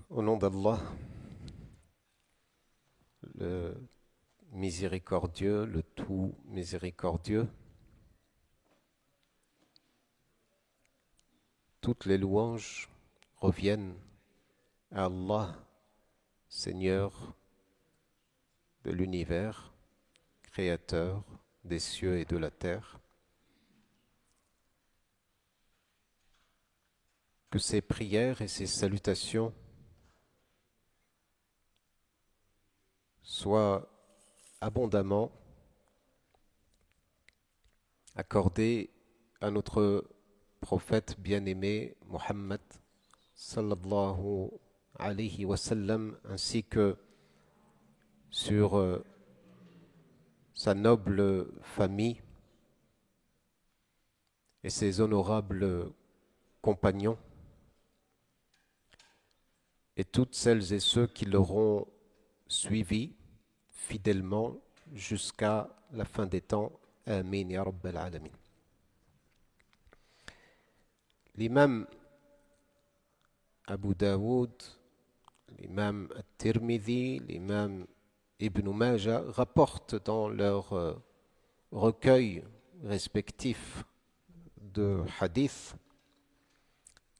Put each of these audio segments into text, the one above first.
Au nom d'Allah, le miséricordieux, le tout miséricordieux, toutes les louanges reviennent à Allah, Seigneur de l'univers, Créateur des cieux et de la terre. Que ces prières et ces salutations soient abondamment accordées à notre prophète bien-aimé Mohammed sallallahu alayhi wa sallam, ainsi que sur sa noble famille et ses honorables compagnons et toutes celles et ceux qui l'auront suivi fidèlement jusqu'à la fin des temps. Amin ya Rabbal Alamin. L'imam Abu Daoud, l'imam At-Tirmidhi, l'imam Ibn Majah rapportent dans leurs recueils respectifs de hadith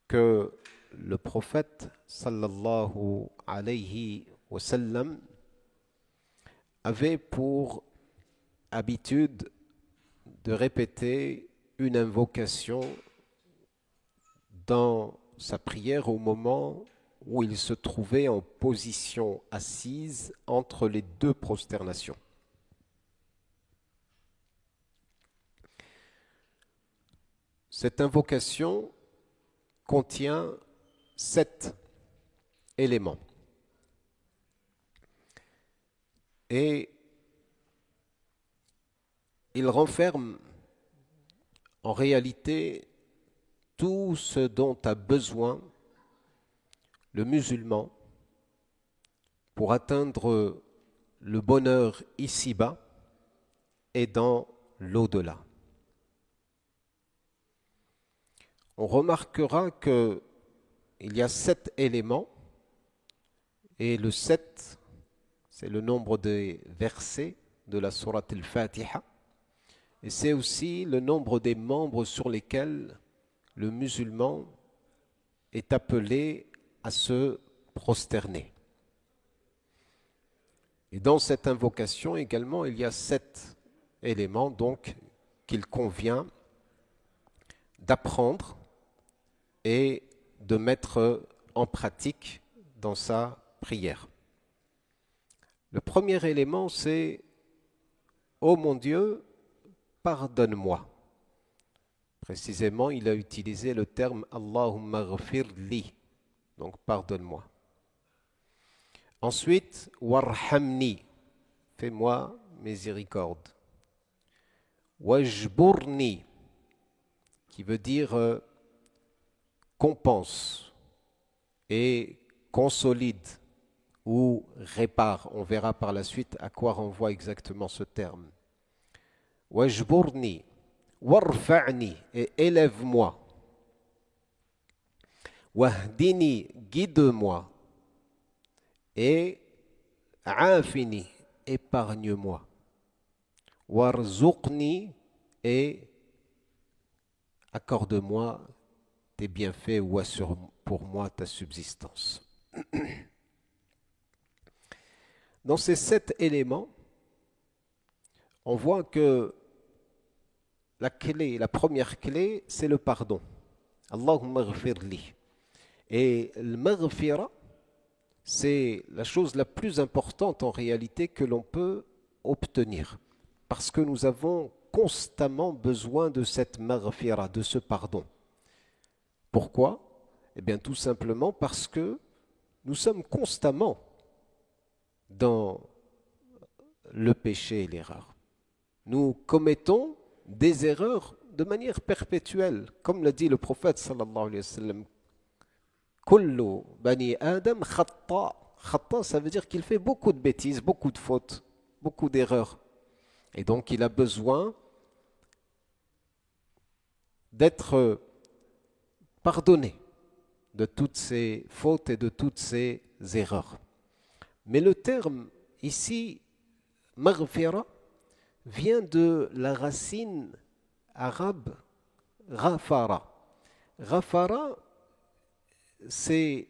que le prophète sallallahu alayhi wa sallam avait pour habitude de répéter une invocation dans sa prière au moment où il se trouvait en position assise entre les deux prosternations. Cette invocation contient 7 éléments. Et il renferme en réalité tout ce dont a besoin le musulman pour atteindre le bonheur ici-bas et dans l'au-delà. On remarquera qu'il y a 7 éléments et le 7, c'est le nombre des versets de la sourate al-Fatiha et c'est aussi le nombre des membres sur lesquels le musulman est appelé à se prosterner. Et dans cette invocation également, il y a 7 éléments donc qu'il convient d'apprendre et de mettre en pratique dans sa prière. Le premier élément, c'est « Oh mon Dieu, pardonne-moi ». Précisément, il a utilisé le terme « Allahumma ghfir li », donc pardonne-moi. Ensuite, « Warhamni », fais-moi miséricorde. « Wajburni », qui veut dire compense et consolide ou répare. On verra par la suite à quoi renvoie exactement ce terme. Wajburni, warfa'ni, et élève-moi. Wahdini, guide-moi. Et afini, épargne-moi. Warzuqni, et accorde-moi tes bienfaits ou assure pour moi ta subsistance. Dans ces 7 éléments, on voit que la première clé, c'est le pardon. Allahumma ghfir li. Et le maghfira, c'est la chose la plus importante en réalité que l'on peut obtenir. Parce que nous avons constamment besoin de cette maghfira, de ce pardon. Pourquoi? Eh bien tout simplement parce que nous sommes constamment dans le péché et l'erreur. Nous commettons des erreurs de manière perpétuelle. Comme l'a dit le prophète sallallahu alayhi wa sallam, Kullu bani Adam khatta. Khatta, ça veut dire qu'il fait beaucoup de bêtises, beaucoup de fautes, beaucoup d'erreurs. Et donc il a besoin d'être pardonné. de toutes ses fautes et de toutes ses erreurs. Mais le terme ici, maghfira, vient de la racine arabe ghafara. Ghafara, c'est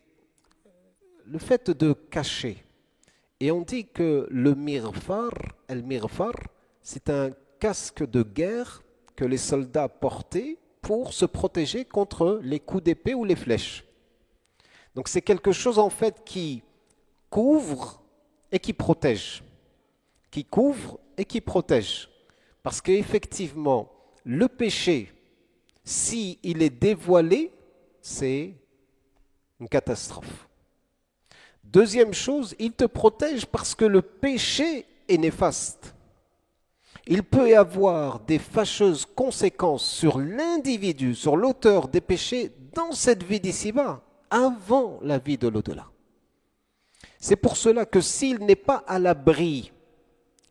le fait de cacher. Et on dit que le mirfar, el-mirfar, c'est un casque de guerre que les soldats portaient pour se protéger contre les coups d'épée ou les flèches. Donc c'est quelque chose en fait qui couvre et qui protège. Qui couvre et qui protège. Parce qu'effectivement, le péché, s'il est dévoilé, c'est une catastrophe. Deuxième chose, il te protège parce que le péché est néfaste. Il peut y avoir des fâcheuses conséquences sur l'individu, sur l'auteur des péchés dans cette vie d'ici-bas, avant la vie de l'au-delà. C'est pour cela que s'il n'est pas à l'abri,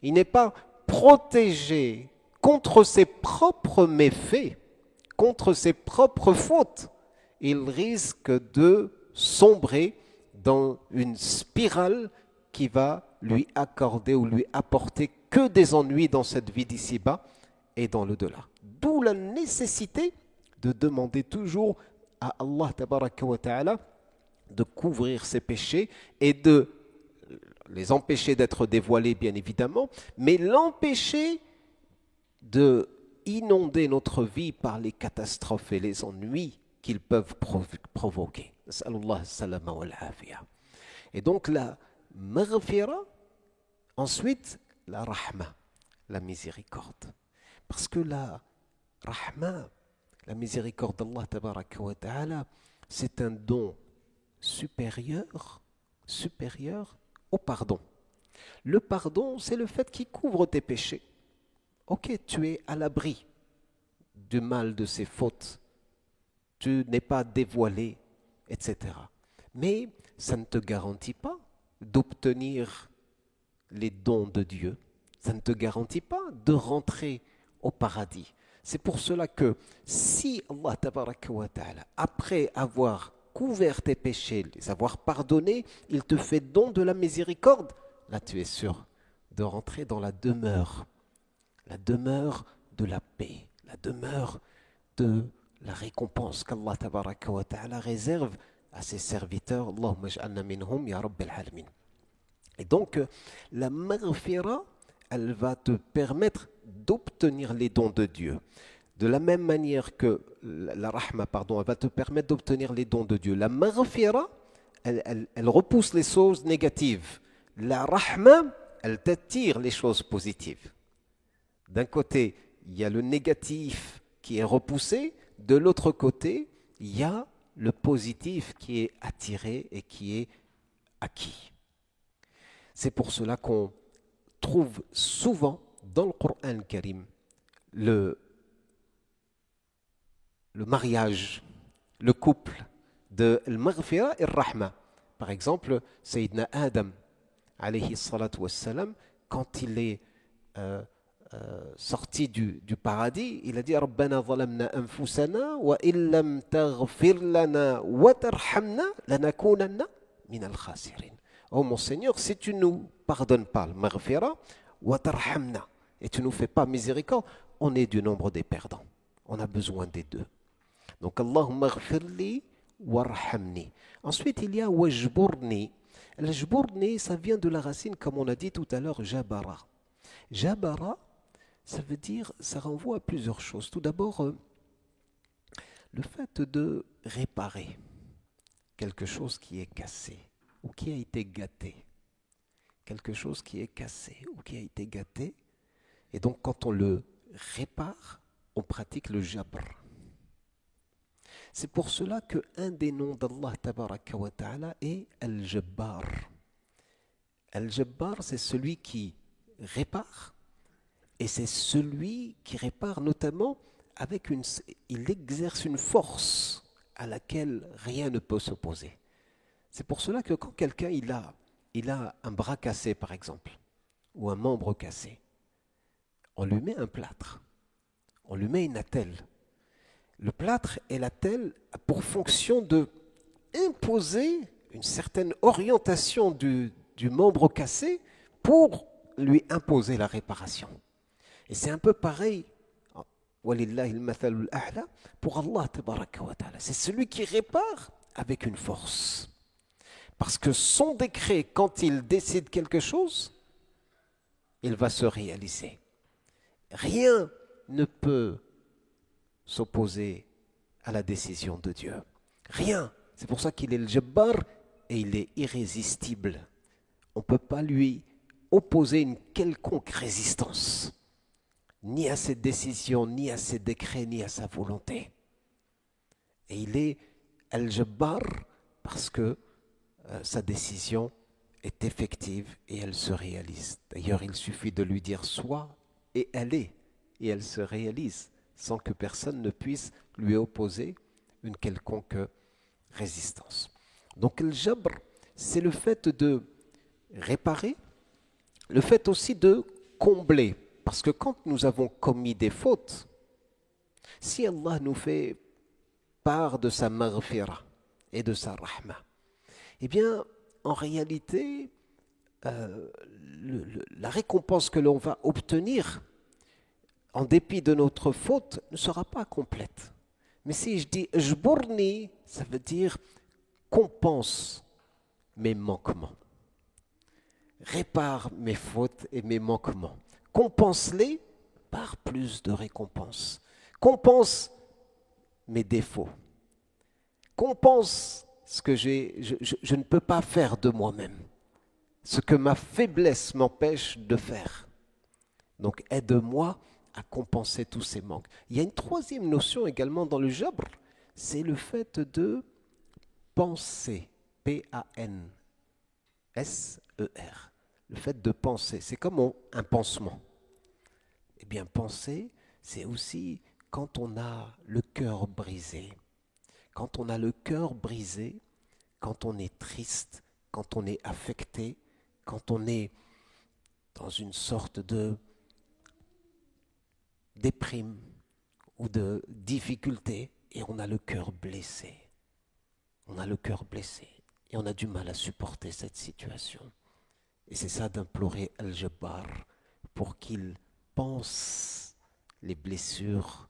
il n'est pas protégé contre ses propres méfaits, contre ses propres fautes, il risque de sombrer dans une spirale qui va lui accorder ou lui apporter que des ennuis dans cette vie d'ici-bas et dans l'au-delà. D'où la nécessité de demander toujours à Allah tabaraka wa ta'ala de couvrir ses péchés et de les empêcher d'être dévoilés bien évidemment, mais l'empêcher de inonder notre vie par les catastrophes et les ennuis qu'ils peuvent provoquer. Et donc la maghfira, ensuite la rahma, la miséricorde. Parce que la rahma, la miséricorde d'Allah tabaraka wa ta'ala, c'est un don supérieur au pardon. Le pardon, c'est le fait qui couvre tes péchés. Ok, tu es à l'abri du mal de ses fautes, tu n'es pas dévoilé, etc. Mais ça ne te garantit pas d'obtenir les dons de Dieu. Ça ne te garantit pas de rentrer au paradis. C'est pour cela que si Allah tabaraka wa ta'ala, après avoir couvert tes péchés, les avoir pardonnés, il te fait don de la miséricorde, là tu es sûr de rentrer dans la demeure de la paix, la demeure de la récompense qu'Allah tabaraka wa ta'ala réserve à ses serviteurs. Allahumma ja'alna minhum ya rabbil alamin. Et donc, la maghfira, elle va te permettre d'obtenir les dons de Dieu. De la même manière que la rahma, pardon, elle va te permettre d'obtenir les dons de Dieu. La maghfira, elle repousse les choses négatives. La rahma, elle t'attire les choses positives. D'un côté, il y a le négatif qui est repoussé. De l'autre côté, il y a le positif qui est attiré et qui est acquis. C'est pour cela qu'on trouve souvent dans le Coran Karim le mariage, le couple de al-maghfira et al-rahma. Par exemple, Sayyidina Adam, alayhi salatu wassalam, quand il est sorti du paradis, il a dit Rabbana zalamna anfusana wa illam taghfir lana wa tarhamna lanakunanna min al-khasirin. Oh mon Seigneur, si tu ne nous pardonnes pas le maghfira wa tarhamna et tu ne nous fais pas miséricorde, on est du nombre des perdants. On a besoin des deux. Donc Allahumma ghfirli warhamni. Ensuite, il y a wajburni. Wajburni, ça vient de la racine, comme on a dit tout à l'heure, jabara. Jabara, ça veut dire, ça renvoie à plusieurs choses. Tout d'abord, le fait de réparer quelque chose qui est cassé ou qui a été gâté. Quelque chose qui est cassé ou qui a été gâté. Et donc, quand on le répare, on pratique le jabr. C'est pour cela qu'un des noms d'Allah tabaraka wa ta'ala est Al-Jabbar. Al-Jabbar, c'est celui qui répare, et c'est celui qui répare notamment avec il exerce une force à laquelle rien ne peut s'opposer. C'est pour cela que quand quelqu'un il a un bras cassé par exemple, ou un membre cassé, on lui met un plâtre, on lui met une attelle. Le plâtre et l'attelle a pour fonction de imposer une certaine orientation du membre cassé pour lui imposer la réparation. Et c'est un peu pareil, walillahi al-mathalul a'la, pour Allah tabaraka wa ta'ala. C'est celui qui répare avec une force. Parce que son décret, quand il décide quelque chose, il va se réaliser. Rien ne peut s'opposer à la décision de Dieu. Rien. C'est pour ça qu'il est le Jabbar et il est irrésistible. On ne peut pas lui opposer une quelconque résistance, ni à ses décisions, ni à ses décrets, ni à sa volonté. Et il est Al-Jabbar parce que sa décision est effective et elle se réalise. D'ailleurs, il suffit de lui dire soit et elle est, et elle se réalise sans que personne ne puisse lui opposer une quelconque résistance. Donc le jabr, c'est le fait de réparer, le fait aussi de combler. Parce que quand nous avons commis des fautes, si Allah nous fait part de sa maghfira et de sa rahma, eh bien, en réalité, la récompense que l'on va obtenir, en dépit de notre faute, ne sera pas complète. Mais si je dis jbourni, ça veut dire compense mes manquements. Répare mes fautes et mes manquements. Compense-les par plus de récompenses. Compense mes défauts. Compense ce que je ne peux pas faire de moi-même. Ce que ma faiblesse m'empêche de faire. Donc aide-moi à compenser tous ces manques. Il y a une troisième notion également dans le jabr, c'est le fait de penser. P-A-N-S-E-R. Le fait de penser, c'est comme un pansement. Eh bien, penser, c'est aussi quand on a le cœur brisé. Quand on a le cœur brisé, quand on est triste, quand on est affecté, quand on est dans une sorte de déprime ou de difficulté et on a le cœur blessé. On a le cœur blessé et on a du mal à supporter cette situation. Et c'est ça d'implorer Al-Jabbar pour qu'il pense les blessures,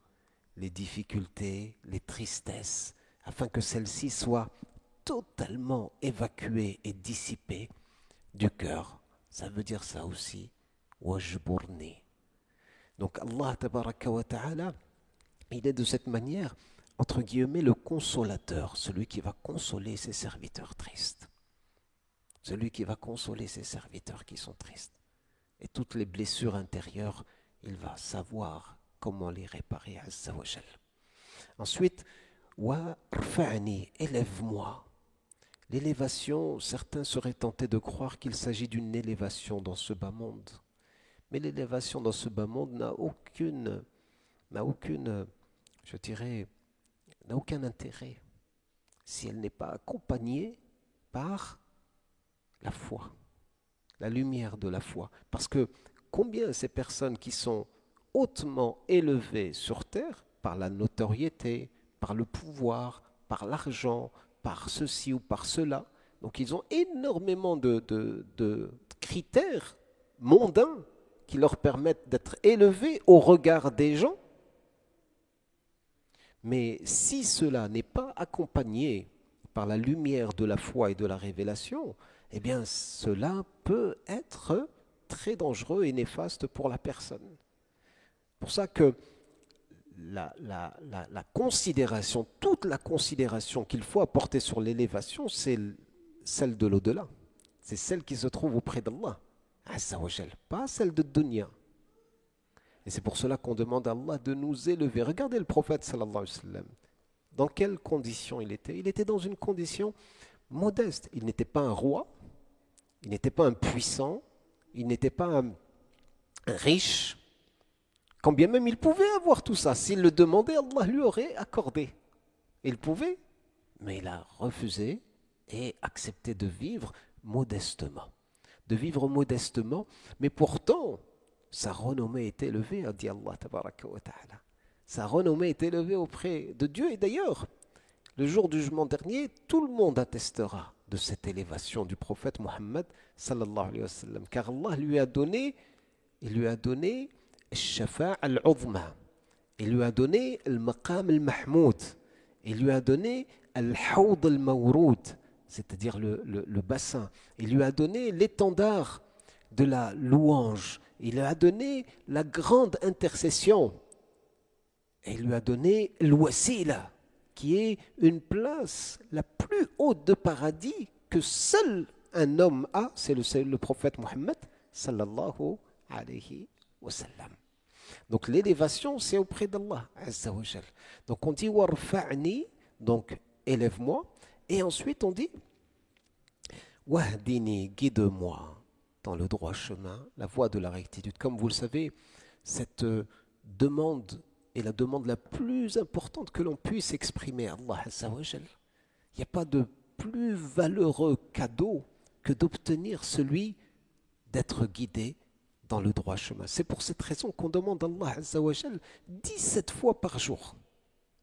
les difficultés, les tristesses, afin que celles-ci soient totalement évacuées et dissipées du cœur. Ça veut dire ça aussi, wajburni. Donc Allah tabaraka wa ta'ala, il est de cette manière, entre guillemets, le consolateur, celui qui va consoler ses serviteurs tristes. Celui qui va consoler ses serviteurs qui sont tristes. Et toutes les blessures intérieures, il va savoir comment les réparer, azza wa jal. Ensuite, warfa'ni, élève-moi. L'élévation, certains seraient tentés de croire qu'il s'agit d'une élévation dans ce bas monde. Mais l'élévation dans ce bas monde n'a aucun intérêt si elle n'est pas accompagnée par la foi, la lumière de la foi. Parce que combien ces personnes qui sont hautement élevées sur terre par la notoriété, par le pouvoir, par l'argent, par ceci ou par cela, donc ils ont énormément de critères mondains qui leur permettent d'être élevés au regard des gens. Mais si cela n'est pas accompagné par la lumière de la foi et de la révélation, eh bien cela peut être très dangereux et néfaste pour la personne. C'est pour ça que la considération, toute la considération qu'il faut apporter sur l'élévation, c'est celle de l'au-delà. C'est celle qui se trouve auprès d'Allah, azza wa jal, pas celle de dunya. Et c'est pour cela qu'on demande à Allah de nous élever. Regardez le prophète sallallahu alayhi wa sallam. Dans quelles conditions il était? Il était dans une condition modeste. Il n'était pas un roi, il n'était pas un puissant, il n'était pas un riche. Quand bien même il pouvait avoir tout ça. S'il le demandait, Allah lui aurait accordé. Il pouvait, mais il a refusé et accepté de vivre modestement. De vivre modestement, mais pourtant, sa renommée est élevée, a dit Allah tabaraka wa ta'ala. Sa renommée est élevée auprès de Dieu. Et d'ailleurs, Le jour du jugement dernier, tout le monde attestera de cette élévation du prophète Mohammed sallallahu alayhi wa sallam, car Allah il lui a donné al-shafa' al-uzma, il lui a donné le maqam al-mahmoud, il lui a donné al-hawd al-mawroud, c'est-à-dire le bassin, il lui a donné l'étendard de la louange, il lui a donné la grande intercession, et il lui a donné al-wasila, qui est une place la plus haute de paradis que seul un homme a, c'est le prophète Mohammed sallallahu alayhi wa sallam. Donc l'élévation, c'est auprès d'Allah azza wa jal. Donc on dit warfa'ni, donc élève-moi, et ensuite on dit wahdini, guide-moi dans le droit chemin, la voie de la rectitude. Comme vous le savez, cette demande est la demande la plus importante que l'on puisse exprimer à Allah azza wa jal. Il n'y a pas de plus valeureux cadeau que d'obtenir celui d'être guidé dans le droit chemin. C'est pour cette raison qu'on demande à Allah azza wa jal 17 fois par jour,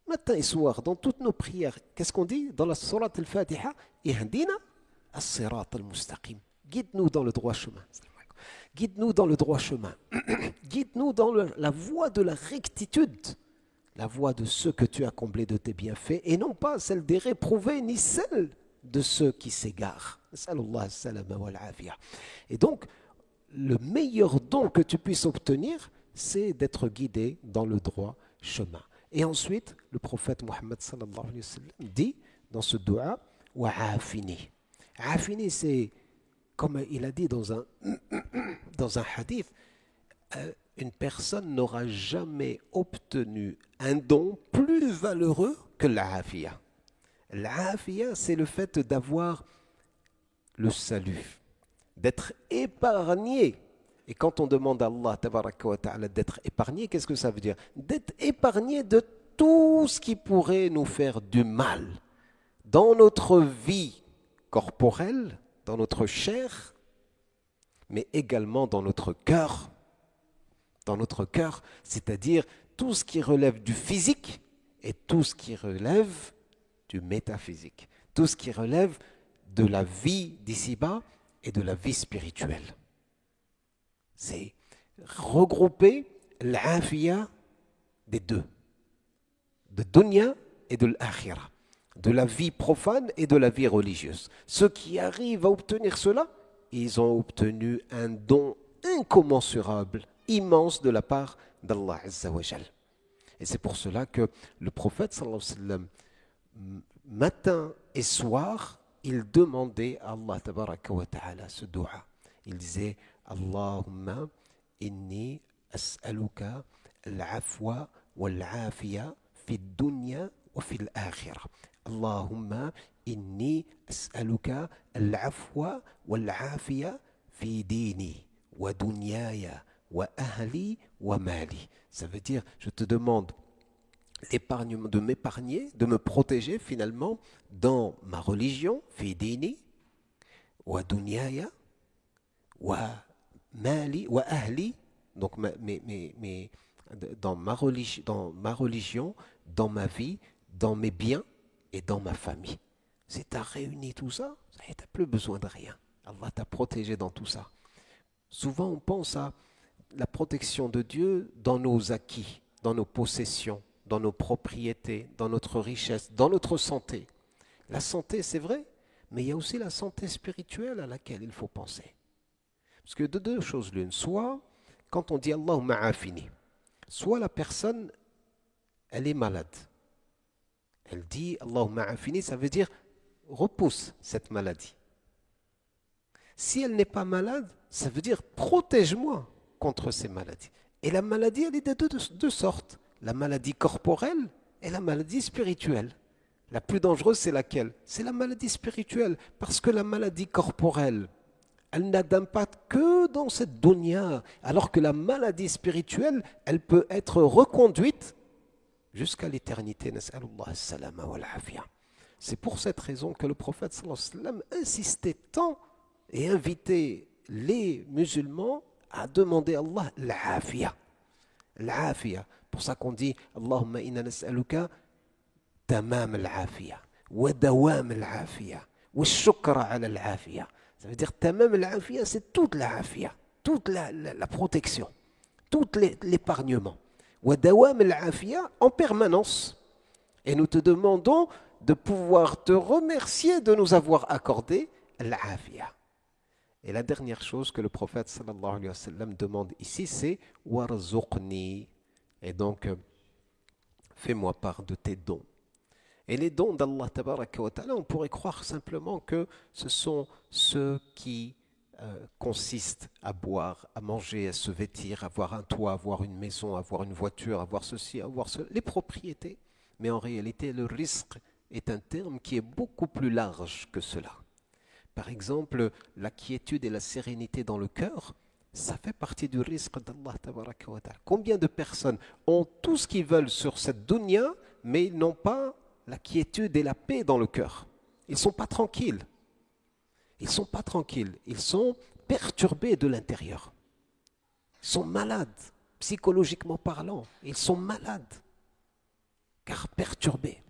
matin et soir, dans toutes nos prières. Qu'est-ce qu'on dit dans la sourate al-Fatiha? Ihdina as-sirat al-mustaqim. Guide-nous dans le droit chemin. Guide-nous dans le droit chemin. Guide-nous dans la voie de la rectitude, la voie de ceux que tu as comblés de tes bienfaits, et non pas celle des réprouvés, ni celle de ceux qui s'égarent. Et donc, le meilleur don que tu puisses obtenir, c'est d'être guidé dans le droit chemin. Et ensuite, le prophète Mohammed sallallahu alayhi wa sallam dit dans ce dua, wa afini. Afini, c'est, comme il a dit dans un hadith, une personne n'aura jamais obtenu un don plus valeureux que l'afia. L'afia, c'est le fait d'avoir le salut, d'être épargné. Et quand on demande à Allah tabaraka wa ta'ala d'être épargné, qu'est-ce que ça veut dire? D'être épargné de tout ce qui pourrait nous faire du mal dans notre vie corporelle, dans notre chair, mais également dans notre cœur. Dans notre cœur, c'est-à-dire tout ce qui relève du physique et tout ce qui relève du métaphysique, tout ce qui relève de la vie d'ici-bas et de la vie spirituelle. C'est regrouper l'afia des deux, de dunya et de l'akhira, de la vie profane et de la vie religieuse. Ceux qui arrivent à obtenir cela, ils ont obtenu un don incommensurable, immense de la part d'Allah azza wa jal. Et c'est pour cela que le prophète sallallahu alayhi wa sallam, matin et soir, il demandait à Allah tabaraka wa ta'ala ce dua. Il disait Allahumma inni as'aluka al-afwa wal-afiya fi dunya wa fi al-akhirah. Allahumma inni as'aluka al-afwa wal-afiya fi dini wa dunyaya wa ahli wa mali. Ça veut dire, je te demande de m'épargner, de me protéger finalement dans ma religion, fi dini, wa dunyaya, wa mali, wa ahli, donc dans ma religion, dans ma vie, dans mes biens et dans ma famille. Si tu as réuni tout ça, tu n'as plus besoin de rien. Allah t'a protégé dans tout ça. Souvent on pense à la protection de Dieu dans nos acquis, dans nos possessions, dans nos propriétés, dans notre richesse, dans notre santé. La santé, c'est vrai, mais il y a aussi la santé spirituelle à laquelle il faut penser. Parce que de deux choses l'une, soit quand on dit Allahumma afini, soit la personne, elle est malade. Elle dit Allahumma afini, ça veut dire repousse cette maladie. Si elle n'est pas malade, ça veut dire protège-moi contre ces maladies. Et la maladie, elle est de deux sortes. La maladie corporelle et la maladie spirituelle. La plus dangereuse, c'est laquelle? C'est la maladie spirituelle. Parce que la maladie corporelle, elle n'a d'impact que dans cette dunya. Alors que la maladie spirituelle, elle peut être reconduite jusqu'à l'éternité. C'est pour cette raison que le prophète sallallahu alayhi wa sallam insistait tant et invitait les musulmans à demander à Allah l'afia. L'afia. Pour ça qu'on dit Allahumma inna nas'aluka tamam al-afia. ودوام العافية والشكر على العافية. Ça veut dire tamam al-afia, c'est toute la afia, toute la protection, tout l'épargnement. Wadawam al-afia, en permanence. Et nous te demandons de pouvoir te remercier de nous avoir accordé l'afia. Et la dernière chose que le prophète sallallahu alayhi wa sallam demande ici, c'est warzuqni. Et donc, fais-moi part de tes dons. Et les dons d'Allah tabaraka wa ta'ala, on pourrait croire simplement que ce sont ceux qui consistent à boire, à manger, à se vêtir, avoir un toit, avoir une maison, avoir une voiture, avoir ceci, avoir cela, les propriétés. Mais en réalité, le risque est un terme qui est beaucoup plus large que cela. Par exemple, la quiétude et la sérénité dans le cœur, ça fait partie du risque d'Allah tabaraka wa ta'ala. Combien de personnes ont tout ce qu'ils veulent sur cette dunya, mais ils n'ont pas la quiétude et la paix dans le cœur. Ils ne sont pas tranquilles. Ils ne sont pas tranquilles. Ils sont perturbés de l'intérieur. Ils sont malades, psychologiquement parlant. Ils sont malades, car perturbés.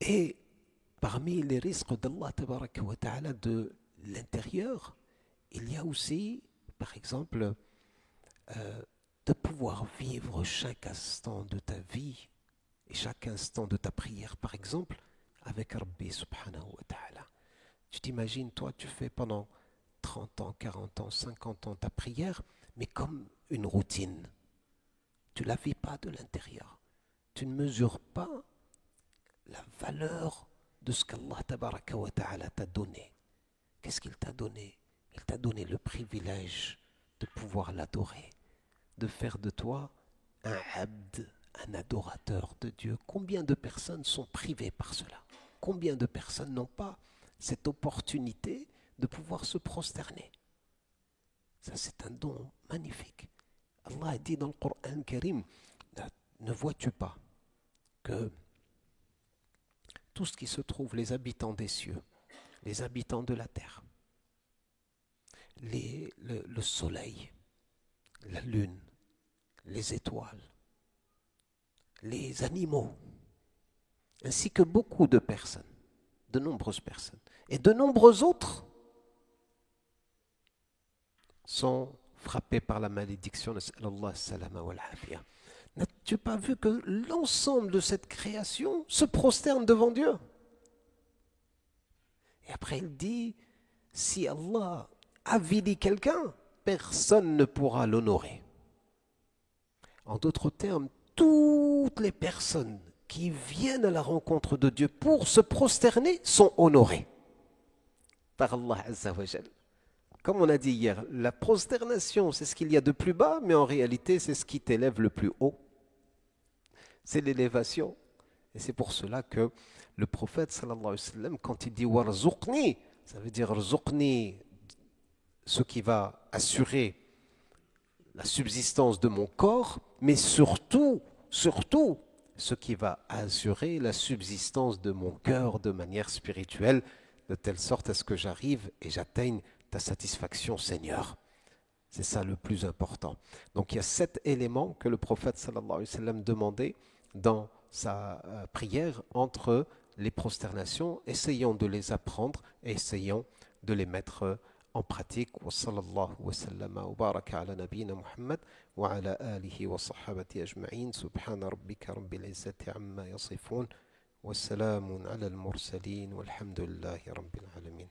Et parmi les risques d'Allah tabaraka wa ta'ala de l'intérieur, il y a aussi, par exemple, de pouvoir vivre chaque instant de ta vie et chaque instant de ta prière, par exemple, avec Rabbi subhanahu wa ta'ala. Tu t'imagines, toi, tu fais pendant 30 ans, 40 ans, 50 ans ta prière, mais comme une routine. Tu ne la vis pas de l'intérieur. Tu ne mesures pas la valeur de ce qu'Allah tabaraka wa ta'ala t'a donné. Qu'est-ce qu'il t'a donné? Il t'a donné le privilège de pouvoir l'adorer, de faire de toi un abd, un adorateur de Dieu. Combien de personnes sont privées par cela? Combien de personnes n'ont pas cette opportunité de pouvoir se prosterner? Ça, c'est un don magnifique. Allah dit dans le Coran Karim, ne vois-tu pas que tout ce qui se trouve, les habitants des cieux, les habitants de la terre, le soleil, la lune, les étoiles, les animaux, ainsi que beaucoup de personnes, de nombreuses personnes, et de nombreux autres sont frappés par la malédiction. N'as-tu pas vu que l'ensemble de cette création se prosterne devant Dieu? Et après il dit, si Allah avilit quelqu'un, personne ne pourra l'honorer. En d'autres termes, toutes les personnes qui viennent à la rencontre de Dieu pour se prosterner sont honorées par Allah Azza wa Jal. Comme on a dit hier, la prosternation, c'est ce qu'il y a de plus bas, mais en réalité, c'est ce qui t'élève le plus haut. C'est l'élévation. Et c'est pour cela que le prophète, sallallahu alayhi wa sallam, quand il dit « warzuqni », ça veut dire « warzuqni », ce qui va assurer la subsistance de mon corps, mais surtout, ce qui va assurer la subsistance de mon cœur de manière spirituelle, de telle sorte à ce que j'arrive et j'atteigne ta satisfaction, Seigneur. C'est ça le plus important. Donc il y a 7 éléments que le prophète sallallahu alayhi wa sallam demandait dans sa prière entre les prosternations. Essayons de les apprendre et essayons de les mettre en pratique. Wa sallallahu wa sallama wa baraka ala nabina Muhammad wa ala alihi wa sahabati ajma'in. Subhana rabbika rabbil izzati amma yasifun. Wa salamun ala al-mursalin walhamdulillahi rabbil alamin.